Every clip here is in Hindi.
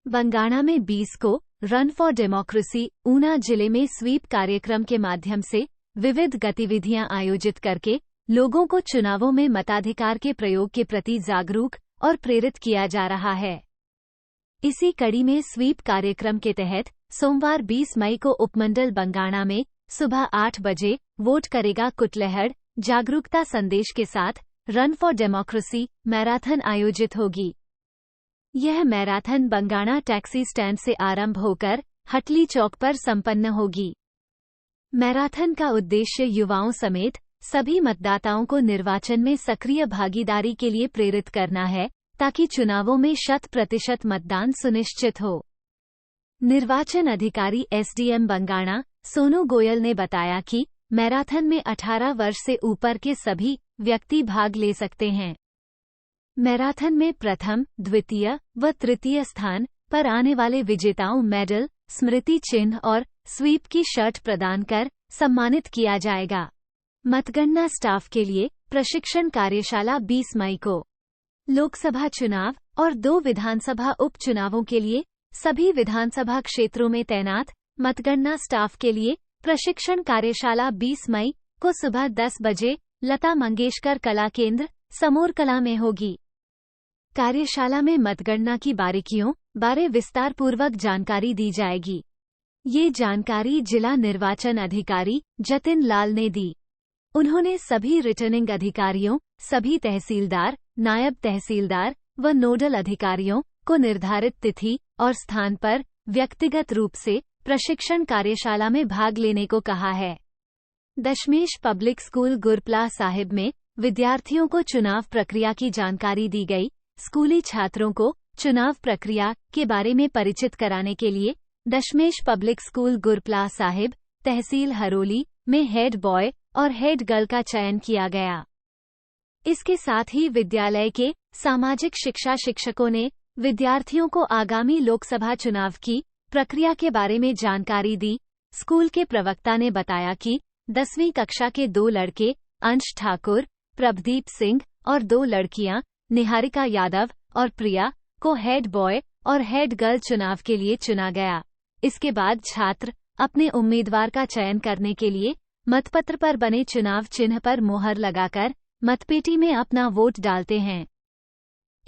बंगाणा में 20 को रन फॉर डेमोक्रेसी ऊना जिले में स्वीप कार्यक्रम के माध्यम से विविध गतिविधियां आयोजित करके लोगों को चुनावों में मताधिकार के प्रयोग के प्रति जागरूक और प्रेरित किया जा रहा है। इसी कड़ी में स्वीप कार्यक्रम के तहत सोमवार 20 मई को उपमंडल बंगाणा में सुबह 8 बजे वोट करेगा कुटलहड़ जागरूकता संदेश के साथ रन फॉर डेमोक्रेसी मैराथन आयोजित होगी। यह मैराथन बंगाणा टैक्सी स्टैंड से आरंभ होकर हटली चौक पर संपन्न होगी। मैराथन का उद्देश्य युवाओं समेत सभी मतदाताओं को निर्वाचन में सक्रिय भागीदारी के लिए प्रेरित करना है, ताकि चुनावों में 100% मतदान सुनिश्चित हो। निर्वाचन अधिकारी एसडीएम बंगाणा सोनू गोयल ने बताया कि मैराथन में 18 वर्ष से ऊपर के सभी व्यक्ति भाग ले सकते हैं। मैराथन में प्रथम, द्वितीय व तृतीय स्थान पर आने वाले विजेताओं मेडल, स्मृति चिन्ह और स्वीप की शर्ट प्रदान कर सम्मानित किया जाएगा। मतगणना स्टाफ के लिए प्रशिक्षण कार्यशाला 20 मई को। लोकसभा चुनाव और 2 विधानसभा उपचुनावों के लिए सभी विधानसभा क्षेत्रों में तैनात मतगणना स्टाफ के लिए प्रशिक्षण कार्यशाला 20 मई को सुबह 10 बजे लता मंगेशकर कला केंद्र समोर कला में होगी। कार्यशाला में मतगणना की बारीकियों बारे विस्तार पूर्वक जानकारी दी जाएगी। ये जानकारी जिला निर्वाचन अधिकारी जतिन लाल ने दी। उन्होंने सभी रिटर्निंग अधिकारियों, सभी तहसीलदार, नायब तहसीलदार व नोडल अधिकारियों को निर्धारित तिथि और स्थान पर व्यक्तिगत रूप से प्रशिक्षण कार्यशाला में भाग लेने को कहा है। दशमेश पब्लिक स्कूल गुरप्ला साहिब में विद्यार्थियों को चुनाव प्रक्रिया की जानकारी दी गई। स्कूली छात्रों को चुनाव प्रक्रिया के बारे में परिचित कराने के लिए दशमेश पब्लिक स्कूल गुरप्ला साहिब, तहसील हरोली में हेड बॉय और हेड गर्ल का चयन किया गया। इसके साथ ही विद्यालय के सामाजिक शिक्षा शिक्षकों ने विद्यार्थियों को आगामी लोकसभा चुनाव की प्रक्रिया के बारे में जानकारी दी। स्कूल के प्रवक्ता ने बताया कि 10वीं कक्षा के 2 लड़के अंश ठाकुर, प्रभदीप सिंह और 2 लड़कियां निहारिका यादव और प्रिया को हेड बॉय और हेड गर्ल चुनाव के लिए चुना गया। इसके बाद छात्र अपने उम्मीदवार का चयन करने के लिए मतपत्र पर बने चुनाव चिन्ह पर मोहर लगाकर मतपेटी में अपना वोट डालते हैं।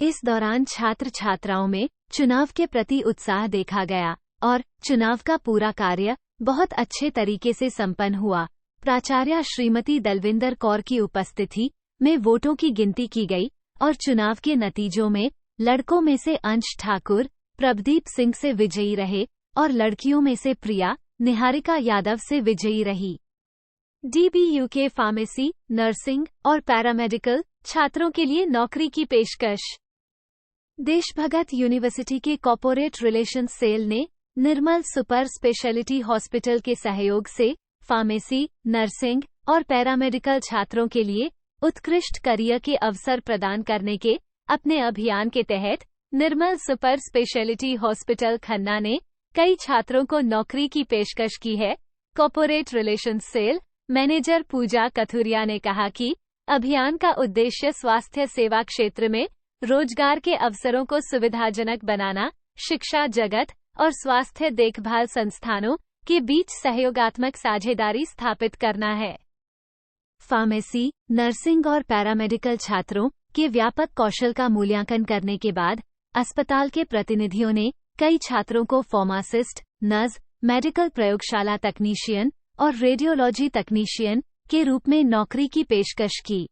इस दौरान छात्र छात्राओं में चुनाव के प्रति उत्साह देखा गया और चुनाव का पूरा कार्य बहुत अच्छे तरीके से संपन्न हुआ। प्राचार्य श्रीमती दलविंदर कौर की उपस्थिति में वोटों की गिनती की गई और चुनाव के नतीजों में लड़कों में से अंश ठाकुर प्रभदीप सिंह से विजयी रहे और लड़कियों में से प्रिया निहारिका यादव से विजयी रही। डीबीयू के फार्मेसी, नर्सिंग और पैरामेडिकल छात्रों के लिए नौकरी की पेशकश। देशभगत यूनिवर्सिटी के कॉर्पोरेट रिलेशंस सेल ने निर्मल सुपर स्पेशलिटी हॉस्पिटल के सहयोग से फार्मेसी, नर्सिंग और पैरामेडिकल छात्रों के लिए उत्कृष्ट करियर के अवसर प्रदान करने के अपने अभियान के तहत निर्मल सुपर स्पेशलिटी हॉस्पिटल खन्ना ने कई छात्रों को नौकरी की पेशकश की है। कॉर्पोरेट रिलेशंस सेल मैनेजर पूजा कथुरिया ने कहा कि अभियान का उद्देश्य स्वास्थ्य सेवा क्षेत्र में रोजगार के अवसरों को सुविधाजनक बनाना, शिक्षा जगत और स्वास्थ्य देखभाल संस्थानों के बीच सहयोगात्मक साझेदारी स्थापित करना है। फार्मेसी, नर्सिंग और पैरामेडिकल छात्रों के व्यापक कौशल का मूल्यांकन करने के बाद अस्पताल के प्रतिनिधियों ने कई छात्रों को फार्मासिस्ट, नर्स, मेडिकल प्रयोगशाला तकनीशियन और रेडियोलॉजी तकनीशियन के रूप में नौकरी की पेशकश की।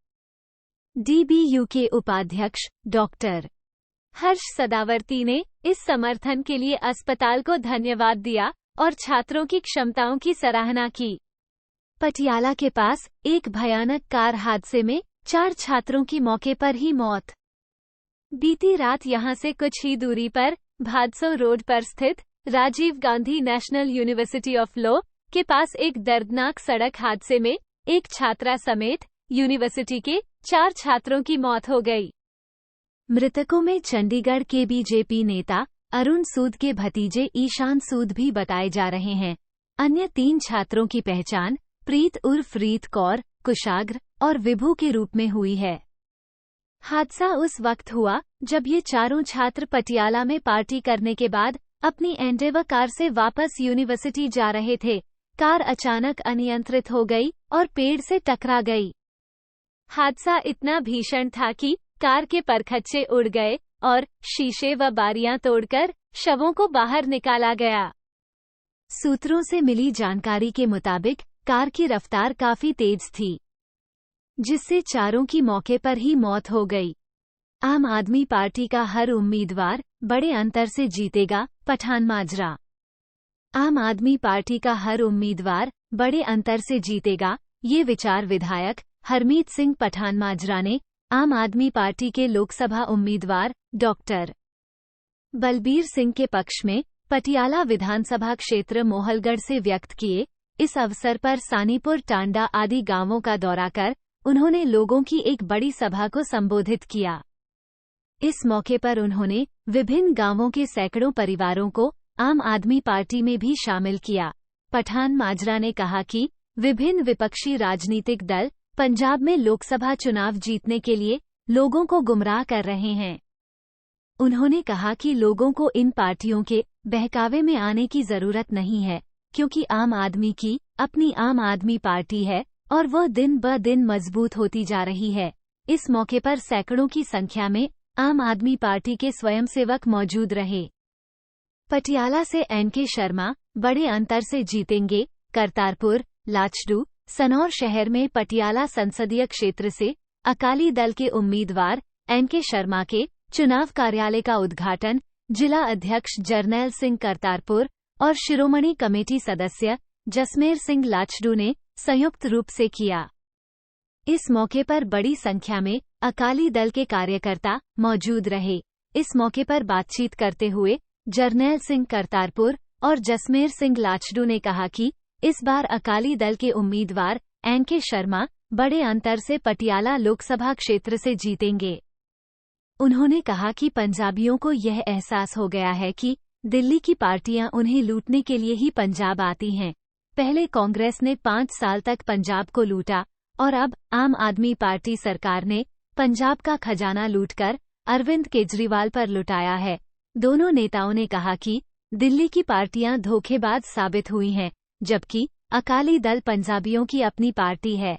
डीबीयू के उपाध्यक्ष डॉक्टर हर्ष सदावर्ती ने इस समर्थन के लिए अस्पताल को धन्यवाद दिया और छात्रों की क्षमताओं की सराहना की। पटियाला के पास एक भयानक कार हादसे में 4 छात्रों की मौके पर ही मौत। बीती रात यहां से कुछ ही दूरी पर भादसो रोड पर स्थित Rajiv Gandhi national university of law के पास एक दर्दनाक सड़क हादसे में एक छात्रा समेत यूनिवर्सिटी के 4 छात्रों की मौत हो गई। मृतकों में चंडीगढ़ के बीजेपी नेता अरुण सूद के भतीजे ईशान सूद भी बताए जा रहे हैं। अन्य 3 छात्रों की पहचान प्रीत उर्फ रीत कौर, कुशाग्र और विभू के रूप में हुई है। हादसा उस वक्त हुआ जब ये चारों छात्र पटियाला में पार्टी करने के बाद अपनी एंडेवर कार से वापस यूनिवर्सिटी जा रहे थे। कार अचानक अनियंत्रित हो गई और पेड़ से टकरा गई। हादसा इतना भीषण था कि कार के परखच्चे उड़ गए और शीशे व बारियां तोड़कर शवों को बाहर निकाला गया। सूत्रों से मिली जानकारी के मुताबिक कार की रफ्तार काफी तेज थी, जिससे चारों की मौके पर ही मौत हो गई। आम आदमी पार्टी का हर उम्मीदवार बड़े अंतर से जीतेगा, पठान माजरा। आम आदमी पार्टी का हर उम्मीदवार बड़े अंतर से जीतेगा, ये विचार विधायक हरमीत सिंह पठान माजरा ने आम आदमी पार्टी के लोकसभा उम्मीदवार डॉक्टर बलबीर सिंह के पक्ष में पटियाला विधानसभा क्षेत्र मोहलगढ़ से व्यक्त किए। इस अवसर पर सानीपुर, टांडा आदि गांवों का दौरा कर उन्होंने लोगों की एक बड़ी सभा को संबोधित किया। इस मौके पर उन्होंने विभिन्न गांवों के सैकड़ों परिवारों को आम आदमी पार्टी में भी शामिल किया। पठान माजरा ने कहा कि विभिन्न विपक्षी राजनीतिक दल पंजाब में लोकसभा चुनाव जीतने के लिए लोगों को गुमराह कर रहे हैं। उन्होंने कहा कि लोगों को इन पार्टियों के बहकावे में आने की जरूरत नहीं है, क्योंकि आम आदमी की अपनी आम आदमी पार्टी है और वह दिन ब दिन मजबूत होती जा रही है। इस मौके पर सैकड़ों की संख्या में आम आदमी पार्टी के स्वयंसेवक मौजूद रहे। पटियाला से एनके शर्मा बड़े अंतर से जीतेंगे। करतारपुर, लाचडू, सनौर शहर में पटियाला संसदीय क्षेत्र से अकाली दल के उम्मीदवार एनके शर्मा के चुनाव कार्यालय का उद्घाटन जिला अध्यक्ष जरनैल सिंह करतारपुर और शिरोमणि कमेटी सदस्य जसमेर सिंह लाचडू ने संयुक्त रूप से किया। इस मौके पर बड़ी संख्या में अकाली दल के कार्यकर्ता मौजूद रहे। इस मौके पर बातचीत करते हुए जरनैल सिंह करतारपुर और जसमेर सिंह लाचडू ने कहा कि इस बार अकाली दल के उम्मीदवार एनके शर्मा बड़े अंतर से पटियाला लोकसभा क्षेत्र से जीतेंगे। उन्होंने कहा कि पंजाबियों को यह एहसास हो गया है कि दिल्ली की पार्टियां उन्हें लूटने के लिए ही पंजाब आती हैं। पहले कांग्रेस ने 5 साल तक पंजाब को लूटा और अब आम आदमी पार्टी सरकार ने पंजाब का खजाना लूटकर अरविंद केजरीवाल पर लुटाया है। दोनों नेताओं ने कहा कि दिल्ली की पार्टियां धोखेबाज साबित हुई हैं, जबकि अकाली दल पंजाबियों की अपनी पार्टी है।